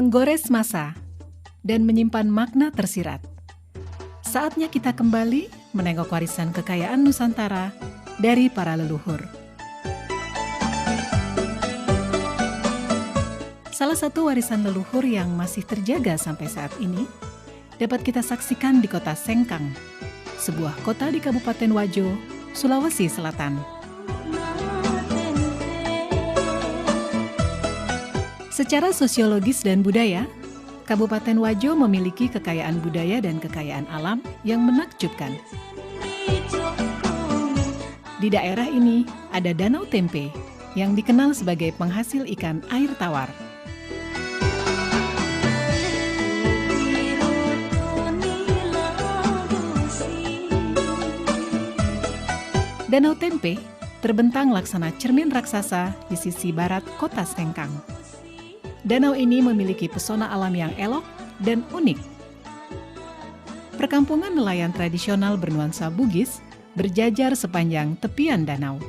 menggores masa, dan menyimpan makna tersirat. Saatnya kita kembali menengok warisan kekayaan Nusantara dari para leluhur. Salah satu warisan leluhur yang masih terjaga sampai saat ini dapat kita saksikan di kota Sengkang, sebuah kota di Kabupaten Wajo, Sulawesi Selatan. Secara sosiologis dan budaya, Kabupaten Wajo memiliki kekayaan budaya dan kekayaan alam yang menakjubkan. Di daerah ini ada Danau Tempe yang dikenal sebagai penghasil ikan air tawar. Danau Tempe terbentang laksana cermin raksasa di sisi barat kota Sengkang. Danau ini memiliki pesona alam yang elok dan unik. Perkampungan nelayan tradisional bernuansa Bugis berjajar sepanjang tepian danau.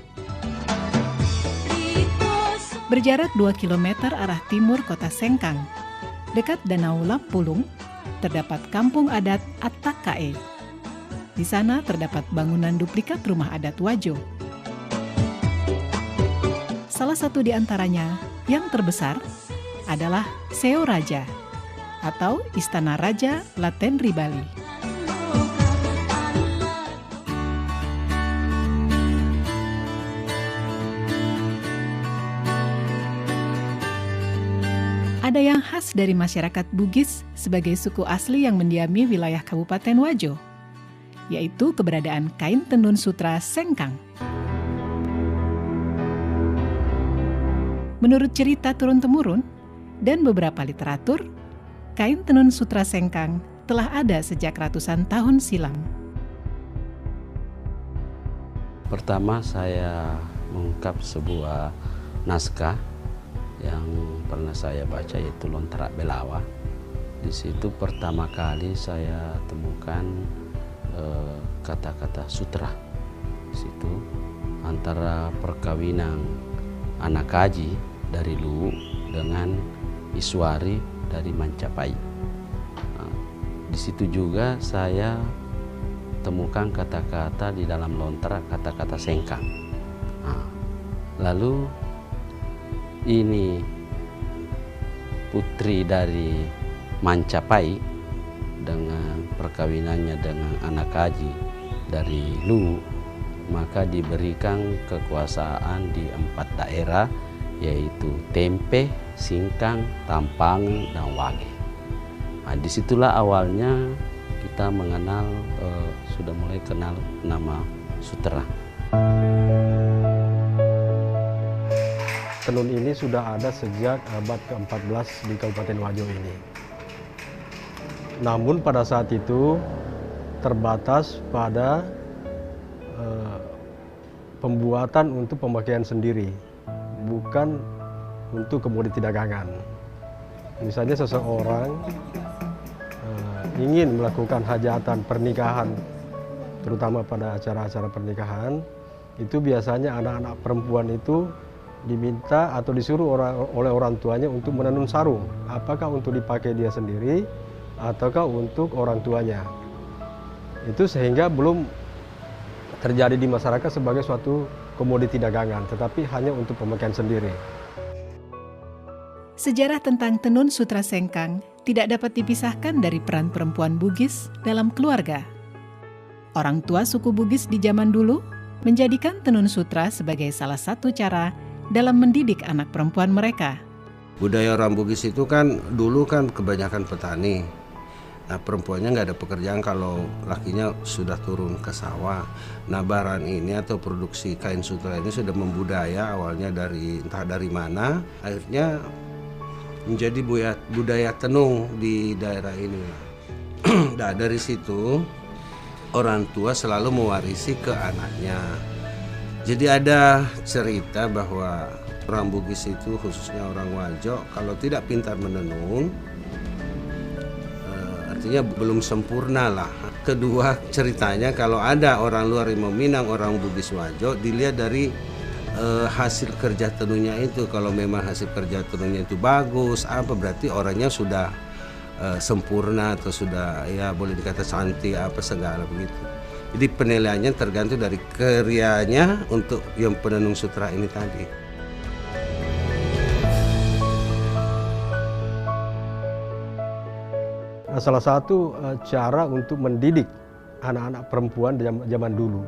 Berjarak 2 km arah timur kota Sengkang, dekat Danau Lampulung, terdapat kampung adat Attakae. Di sana terdapat bangunan duplikat rumah adat Wajo. Salah satu di antaranya yang terbesar adalah Seo Raja atau Istana Raja Latenri Bali. Ada yang khas dari masyarakat Bugis sebagai suku asli yang mendiami wilayah Kabupaten Wajo, yaitu keberadaan kain tenun sutra Sengkang. Menurut cerita turun-temurun dan beberapa literatur, kain tenun sutra Sengkang telah ada sejak ratusan tahun silam. Pertama saya mengungkap sebuah naskah yang pernah saya baca, yaitu Lontrak Belawa. Di situ pertama kali saya temukan kata-kata sutra. Di situ antara perkawinan Anakaji dari Luwu dengan Iswari dari Mancapai. Di situ juga saya temukan kata-kata di dalam lontrak, kata-kata Sengkang. Lalu ini putri dari Mancapai dengan perkawinannya dengan Anakaji dari Luwu, maka diberikan kekuasaan di 4 daerah, yaitu Tempe, Singkang, Tampangan, dan Wage. Disitulah awalnya kita mengenal, sudah mulai kenal nama sutra. Tenun ini sudah ada sejak abad ke-14 di Kabupaten Wajo ini. Namun pada saat itu terbatas pada pembuatan untuk pemakaian sendiri, bukan untuk komoditi dagangan. Misalnya seseorang ingin melakukan hajatan pernikahan, terutama pada acara-acara pernikahan, itu biasanya anak-anak perempuan itu diminta atau disuruh oleh orang tuanya untuk menenun sarung, apakah untuk dipakai dia sendiri ataukah untuk orang tuanya. Itu sehingga belum terjadi di masyarakat sebagai suatu komoditi dagangan, tetapi hanya untuk pemakaian sendiri. Sejarah tentang tenun sutra Sengkang tidak dapat dipisahkan dari peran perempuan Bugis dalam keluarga. Orang tua suku Bugis di zaman dulu menjadikan tenun sutra sebagai salah satu cara dalam mendidik anak perempuan mereka. Budaya orang Bugis itu kan dulu kan kebanyakan petani. Nah, perempuannya nggak ada pekerjaan kalau lakinya sudah turun ke sawah. Nah, barang ini atau produksi kain sutra ini sudah membudaya, awalnya dari entah dari mana, akhirnya menjadi budaya tenun di daerah ini. Nah, dari situ orang tua selalu mewarisi ke anaknya. Jadi ada cerita bahwa orang Bugis itu, khususnya orang Wajo, kalau tidak pintar menenun, artinya belum sempurna lah. Kedua, ceritanya kalau ada orang luar yang meminang orang Bugis Wajo, dilihat dari hasil kerja tenunnya itu. Kalau memang hasil kerja tenunnya itu bagus, apa berarti orangnya sudah sempurna atau sudah ya boleh dikata cantik apa segala begitu. Jadi penilaiannya tergantung dari karyanya untuk yang penenun sutra ini tadi. Salah satu cara untuk mendidik anak-anak perempuan zaman dulu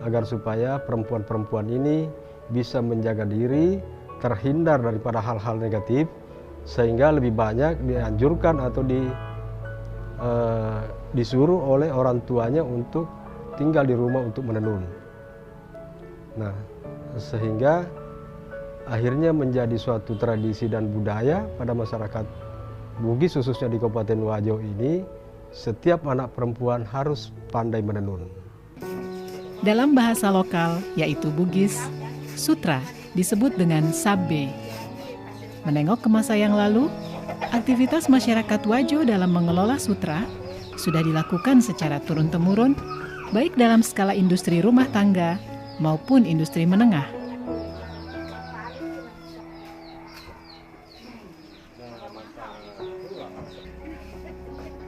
agar supaya perempuan-perempuan ini bisa menjaga diri, terhindar daripada hal-hal negatif, sehingga lebih banyak dianjurkan atau disuruh oleh orang tuanya untuk tinggal di rumah untuk menenun. Nah, sehingga akhirnya menjadi suatu tradisi dan budaya pada masyarakat Bugis khususnya di Kabupaten Wajo ini, setiap anak perempuan harus pandai menenun. Dalam bahasa lokal, yaitu Bugis, sutra disebut dengan sabbe. Menengok ke masa yang lalu, aktivitas masyarakat Wajo dalam mengelola sutra sudah dilakukan secara turun-temurun, baik dalam skala industri rumah tangga maupun industri menengah.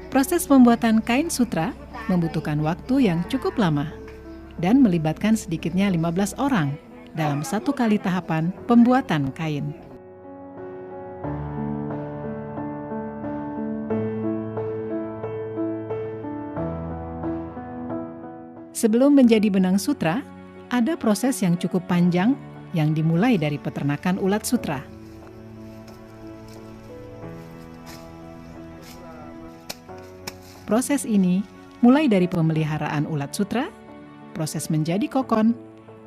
Proses pembuatan kain sutra membutuhkan waktu yang cukup lama dan melibatkan sedikitnya 15 orang dalam satu kali tahapan pembuatan kain. Sebelum menjadi benang sutra, ada proses yang cukup panjang yang dimulai dari peternakan ulat sutra. Proses ini mulai dari pemeliharaan ulat sutra, proses menjadi kokon,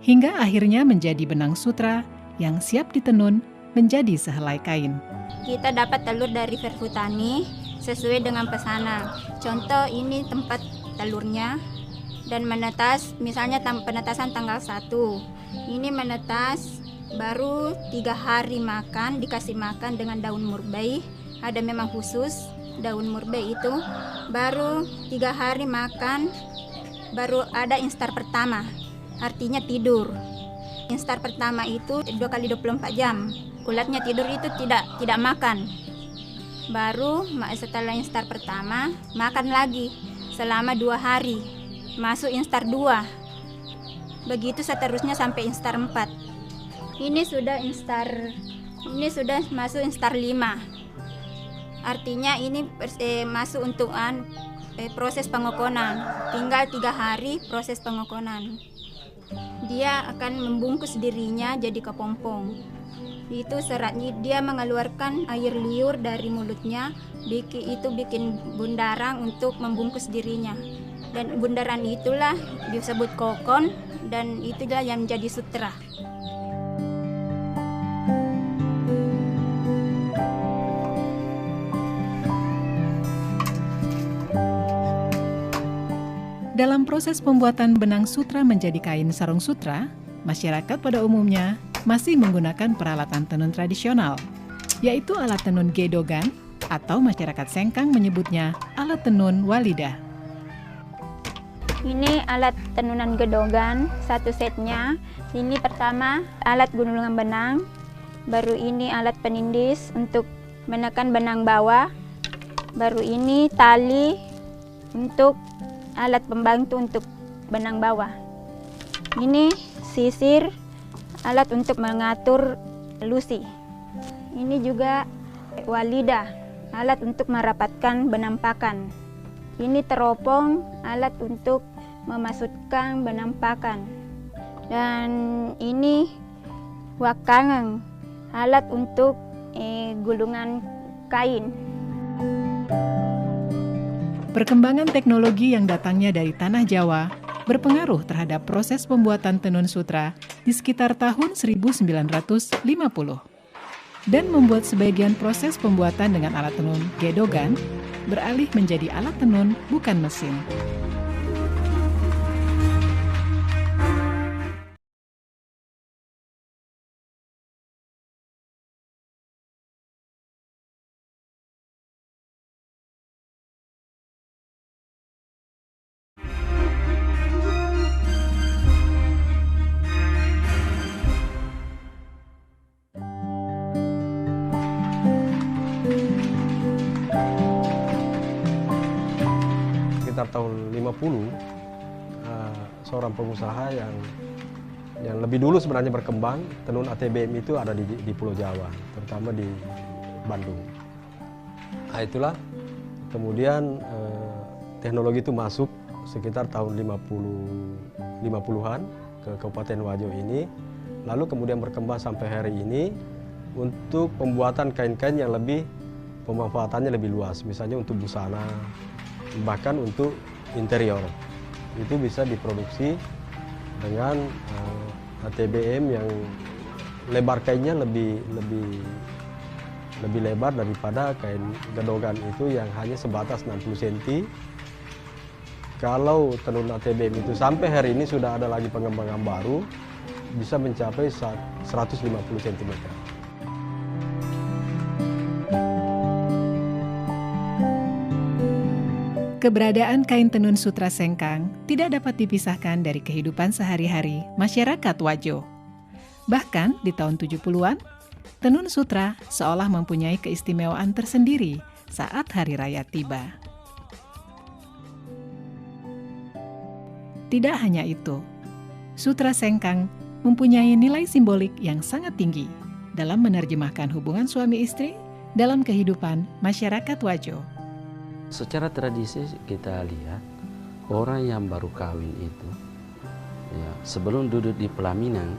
hingga akhirnya menjadi benang sutra yang siap ditenun menjadi sehelai kain. Kita dapat telur dari Verhutani sesuai dengan pesanan. Contoh ini tempat telurnya dan menetas, misalnya penetasan tanggal 1. Ini menetas baru 3 hari makan, dikasih makan dengan daun murbei, ada memang khusus daun murbei itu, baru 3 hari makan, baru ada instar pertama, artinya tidur. Instar pertama itu 2 kali 24 jam, ulatnya tidur itu tidak makan. Baru setelah instar pertama, makan lagi selama 2 hari, masuk instar 2. Begitu seterusnya sampai instar 4. Ini sudah masuk instar 5. Artinya ini masuk untuk proses pengokonan. Tinggal 3 hari proses pengokonan. Dia akan membungkus dirinya jadi kepompong. Itu seratnya, dia mengeluarkan air liur dari mulutnya. Itu bikin bundaran untuk membungkus dirinya. Dan bundaran itulah disebut kokon, dan itulah yang menjadi sutra. Dalam proses pembuatan benang sutra menjadi kain sarung sutra, masyarakat pada umumnya masih menggunakan peralatan tenun tradisional, yaitu alat tenun gedogan atau masyarakat Sengkang menyebutnya alat tenun walida. Ini alat tenunan gedogan, satu setnya. Ini pertama alat gulungan benang, baru ini alat penindis untuk menekan benang bawah, baru ini tali untuk alat pembantu untuk benang bawah. Ini sisir, alat untuk mengatur lusi. Ini juga walida, alat untuk merapatkan benang pakan. Ini teropong, alat untuk memasukkan benang pakan. Dan ini wakangang, alat untuk gulungan kain. Perkembangan teknologi yang datangnya dari tanah Jawa berpengaruh terhadap proses pembuatan tenun sutra di sekitar tahun 1950 dan membuat sebagian proses pembuatan dengan alat tenun gedogan beralih menjadi alat tenun bukan mesin. sekitar tahun 50 seorang pengusaha yang lebih dulu sebenarnya berkembang tenun ATBM itu ada di Pulau Jawa, terutama di Bandung. Nah, itulah kemudian teknologi itu masuk sekitar tahun 50-an ke Kabupaten Wajo ini, lalu kemudian berkembang sampai hari ini untuk pembuatan kain-kain yang lebih pemanfaatannya lebih luas, misalnya untuk busana, bahkan untuk interior. Itu bisa diproduksi dengan ATBM yang lebar kainnya lebih lebar daripada kain gedogan itu yang hanya sebatas 60 cm. Kalau tenun ATBM itu sampai hari ini sudah ada lagi pengembangan baru, bisa mencapai 150 cm. Keberadaan kain tenun sutra sengkang tidak dapat dipisahkan dari kehidupan sehari-hari masyarakat Wajo. Bahkan di tahun 70-an, tenun sutra seolah mempunyai keistimewaan tersendiri saat hari raya tiba. Tidak hanya itu, sutra sengkang mempunyai nilai simbolik yang sangat tinggi dalam menerjemahkan hubungan suami istri dalam kehidupan masyarakat Wajo. Secara tradisi kita lihat orang yang baru kawin itu ya, sebelum duduk di pelaminan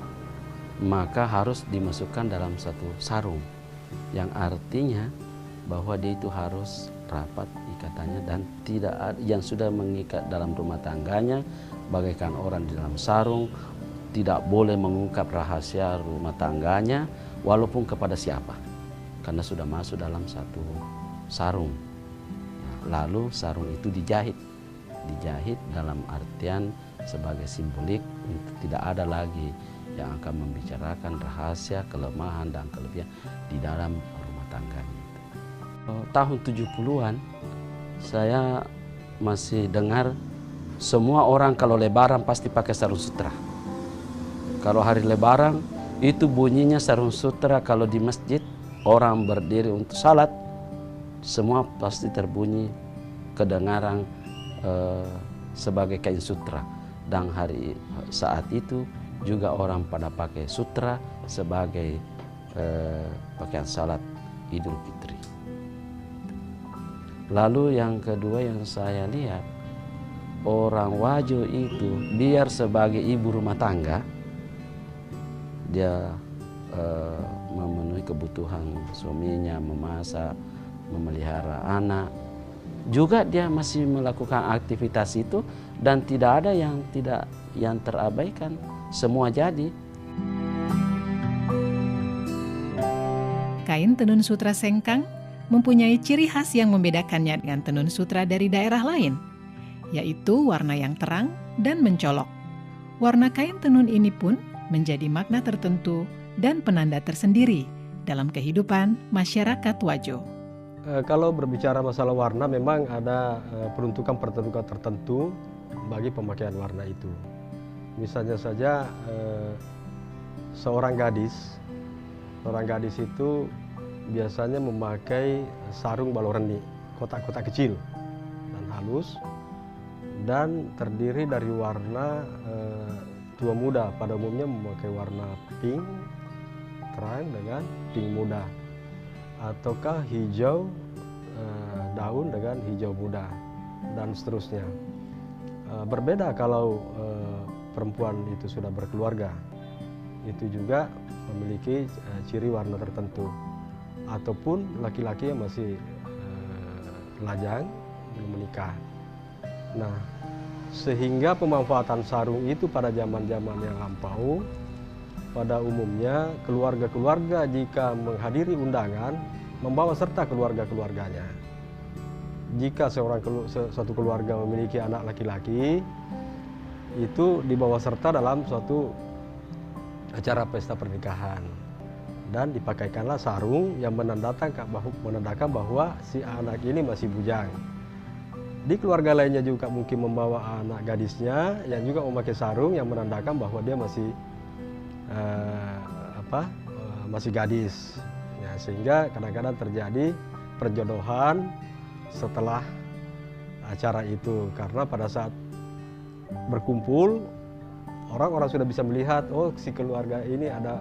maka harus dimasukkan dalam satu sarung yang artinya bahwa dia itu harus rapat ikatannya dan tidak ada yang sudah mengikat dalam rumah tangganya bagaikan orang di dalam sarung, tidak boleh mengungkap rahasia rumah tangganya walaupun kepada siapa karena sudah masuk dalam satu sarung. Lalu sarung itu dijahit dalam artian sebagai simbolik untuk tidak ada lagi yang akan membicarakan rahasia, kelemahan dan kelebihan di dalam rumah tangganya itu. Tahun 70-an saya masih dengar semua orang kalau lebaran pasti pakai sarung sutra. Kalau hari lebaran itu bunyinya sarung sutra, kalau di masjid orang berdiri untuk salat semua pasti terbunyi kedengaran sebagai kain sutra, dan saat itu juga orang pada pakai sutra sebagai pakaian salat Idul Fitri. Lalu yang kedua yang saya lihat, orang Wajo itu biar sebagai ibu rumah tangga dia memenuhi kebutuhan suaminya, memasak, memelihara anak, juga dia masih melakukan aktivitas itu dan tidak ada yang terabaikan, semua jadi. Kain tenun sutra sengkang mempunyai ciri khas yang membedakannya dengan tenun sutra dari daerah lain, yaitu warna yang terang dan mencolok. Warna kain tenun ini pun menjadi makna tertentu dan penanda tersendiri dalam kehidupan masyarakat Wajo. Kalau berbicara masalah warna, memang ada peruntukan tertentu bagi pemakaian warna itu. Misalnya saja seorang gadis itu biasanya memakai sarung baloreni, kotak-kotak kecil dan halus, dan terdiri dari warna tua muda. Pada umumnya memakai warna pink terang dengan pink muda, ataukah hijau daun dengan hijau muda, dan seterusnya. Berbeda kalau perempuan itu sudah berkeluarga, itu juga memiliki ciri warna tertentu, ataupun laki-laki yang masih lajang belum menikah. Nah, sehingga pemanfaatan sarung itu pada zaman-zaman yang lampau, pada umumnya keluarga-keluarga jika menghadiri undangan membawa serta keluarga-keluarganya. Jika suatu keluarga memiliki anak laki-laki, itu dibawa serta dalam suatu acara pesta pernikahan, dan dipakaikanlah sarung yang menandakan bahwa si anak ini masih bujang. Di keluarga lainnya juga mungkin membawa anak gadisnya yang juga memakai sarung yang menandakan bahwa dia masih masih gadis. Ya, sehingga kadang-kadang terjadi perjodohan setelah acara itu, karena pada saat berkumpul orang-orang sudah bisa melihat, oh si keluarga ini ada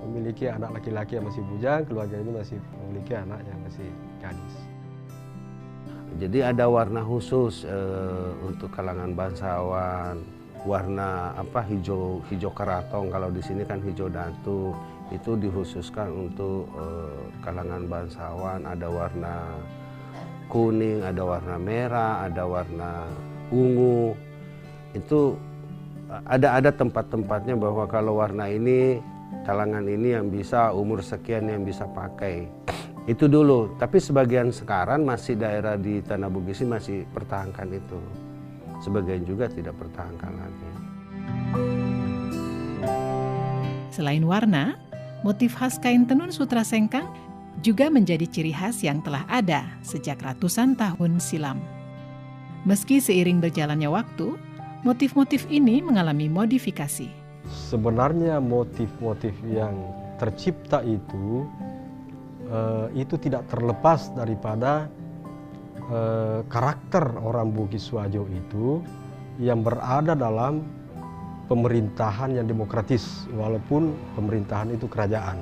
memiliki anak laki-laki yang masih bujang, keluarga ini masih memiliki anak yang masih gadis. Jadi ada warna khusus untuk kalangan bangsawan, warna hijau karatong, kalau di sini kan hijau datu, itu dikhususkan untuk kalangan bangsawan. Ada warna kuning, ada warna merah, ada warna ungu. Itu ada tempat-tempatnya bahwa kalau warna ini, kalangan ini yang bisa, umur sekian yang bisa pakai. Itu dulu, tapi sebagian sekarang masih daerah di Tanah Bugis ini masih pertahankan itu. Sebagian juga tidak pertahankan lagi. Selain warna, motif khas kain tenun sutra sengkang juga menjadi ciri khas yang telah ada sejak ratusan tahun silam. Meski seiring berjalannya waktu, motif-motif ini mengalami modifikasi. Sebenarnya motif-motif yang tercipta itu tidak terlepas daripada karakter orang Bugis Wajo itu yang berada dalam pemerintahan yang demokratis, walaupun pemerintahan itu kerajaan.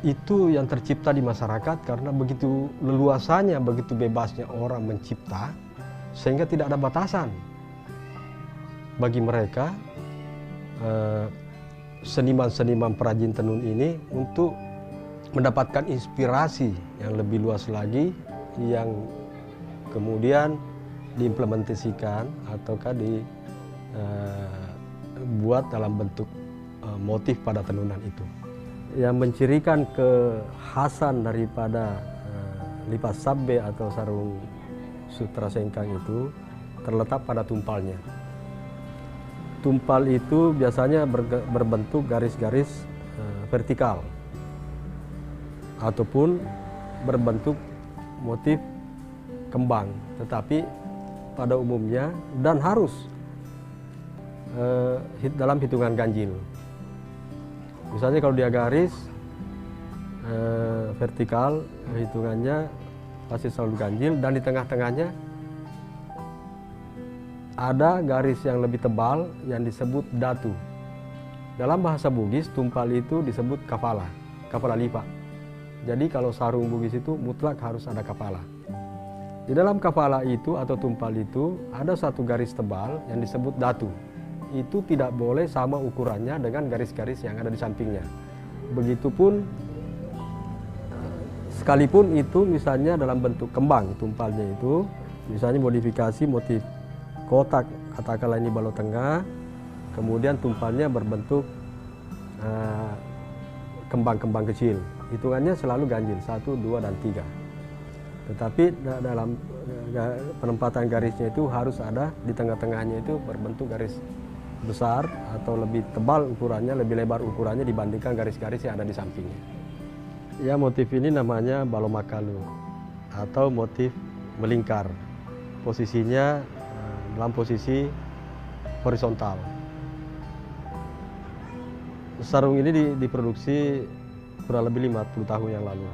Itu yang tercipta di masyarakat karena begitu leluasanya, begitu bebasnya orang mencipta, sehingga tidak ada batasan bagi mereka seniman-seniman perajin tenun ini untuk mendapatkan inspirasi yang lebih luas lagi, yang kemudian diimplementasikan ataukah dibuat dalam bentuk motif pada tenunan itu. Yang mencirikan kekhasan daripada lipas sabbe atau sarung sutra sengkang itu terletak pada tumpalnya. Tumpal itu biasanya berbentuk garis-garis vertikal ataupun berbentuk motif kembang, tetapi pada umumnya dan harus dalam hitungan ganjil. Misalnya kalau dia garis vertikal, hitungannya pasti selalu ganjil, dan di tengah-tengahnya ada garis yang lebih tebal yang disebut datu. Dalam bahasa Bugis, tumpal itu disebut kafala lipa. Jadi kalau sarung Bugis itu mutlak harus ada kepala. Di dalam kepala itu atau tumpal itu ada satu garis tebal yang disebut datu. Itu tidak boleh sama ukurannya dengan garis-garis yang ada di sampingnya. Begitupun sekalipun itu misalnya dalam bentuk kembang tumpalnya itu, misalnya modifikasi motif kotak, katakanlah ini balok tengah, kemudian tumpalnya berbentuk kembang-kembang kecil. Hitungannya selalu ganjil, 1, 2, dan 3. Tetapi dalam penempatan garisnya itu harus ada di tengah-tengahnya itu berbentuk garis besar atau lebih tebal ukurannya, lebih lebar ukurannya dibandingkan garis-garis yang ada di sampingnya. Ya, motif ini namanya balomakalu atau motif melingkar. Posisinya dalam posisi horizontal. Sarung ini diproduksi kurang lebih 50 tahun yang lalu.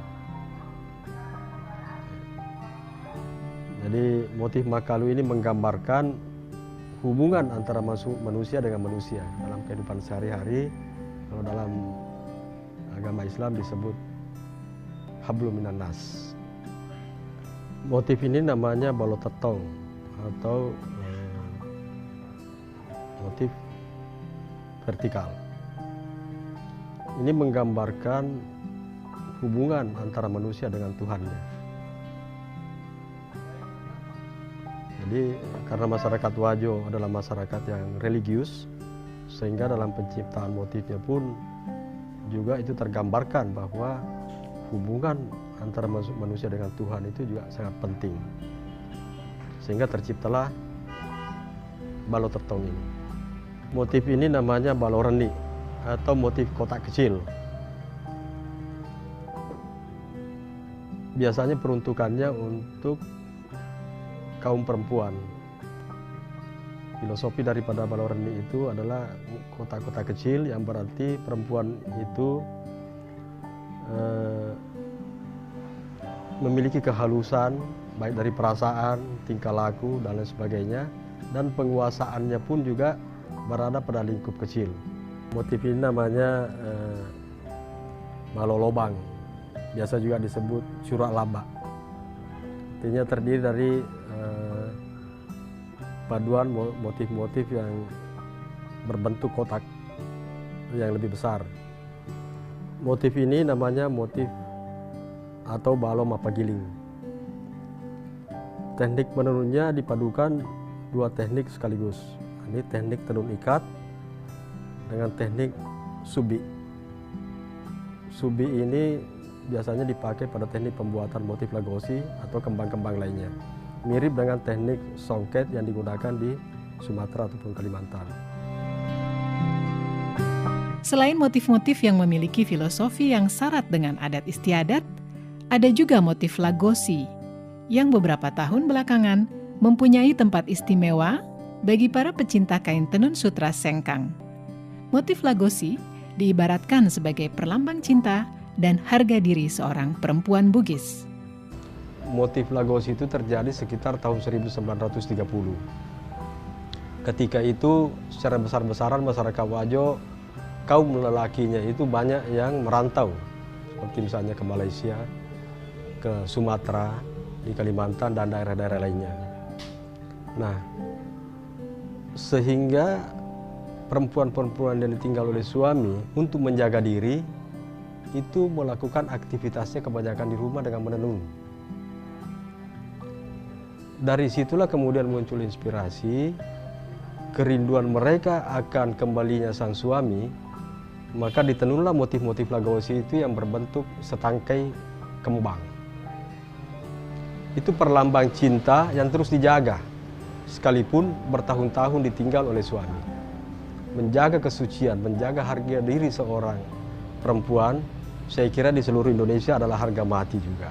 Jadi motif makalu ini menggambarkan hubungan antara manusia dengan manusia dalam kehidupan sehari-hari. Kalau dalam agama Islam disebut hablum minan nas. Motif ini namanya balotetong atau motif vertikal. Ini menggambarkan hubungan antara manusia dengan Tuhannya. Jadi karena masyarakat Wajo adalah masyarakat yang religius, sehingga dalam penciptaan motifnya pun juga itu tergambarkan bahwa hubungan antara manusia dengan Tuhan itu juga sangat penting. Sehingga terciptalah balotetong ini. Motif ini namanya baloreni atau motif kotak kecil. Biasanya peruntukannya untuk kaum perempuan. Filosofi daripada baloreni itu adalah kotak-kotak kecil yang berarti perempuan itu memiliki kehalusan, baik dari perasaan, tingkah laku, dan lain sebagainya. Dan penguasaannya pun juga berada pada lingkup kecil. Motif ini namanya malolobang, biasa juga disebut surak laba. Artinya terdiri dari paduan motif-motif yang berbentuk kotak yang lebih besar. Motif ini namanya motif atau balom mapagiling. Teknik menenunnya dipadukan dua teknik sekaligus. Ini teknik tenun ikat dengan teknik subi. Subi ini biasanya dipakai pada teknik pembuatan motif lagosi atau kembang-kembang lainnya. Mirip dengan teknik songket yang digunakan di Sumatera ataupun Kalimantan. Selain motif-motif yang memiliki filosofi yang syarat dengan adat istiadat, ada juga motif lagosi yang beberapa tahun belakangan mempunyai tempat istimewa bagi para pecinta kain tenun sutra sengkang. Motif lagosi diibaratkan sebagai perlambang cinta dan harga diri seorang perempuan Bugis. Motif lagosi itu terjadi sekitar tahun 1930. Ketika itu secara besar-besaran masyarakat Wajo, kaum lelakinya itu banyak yang merantau, seperti misalnya ke Malaysia, ke Sumatera, di Kalimantan, dan daerah-daerah lainnya. Nah, sehingga perempuan-perempuan yang ditinggal oleh suami untuk menjaga diri, itu melakukan aktivitasnya kebanyakan di rumah dengan menenun. Dari situlah kemudian muncul inspirasi, kerinduan mereka akan kembalinya sang suami, maka ditenunlah motif-motif lagosi itu yang berbentuk setangkai kembang. Itu perlambang cinta yang terus dijaga, sekalipun bertahun-tahun ditinggal oleh suami. Menjaga kesucian, menjaga harga diri seorang perempuan, saya kira di seluruh Indonesia adalah harga mati juga.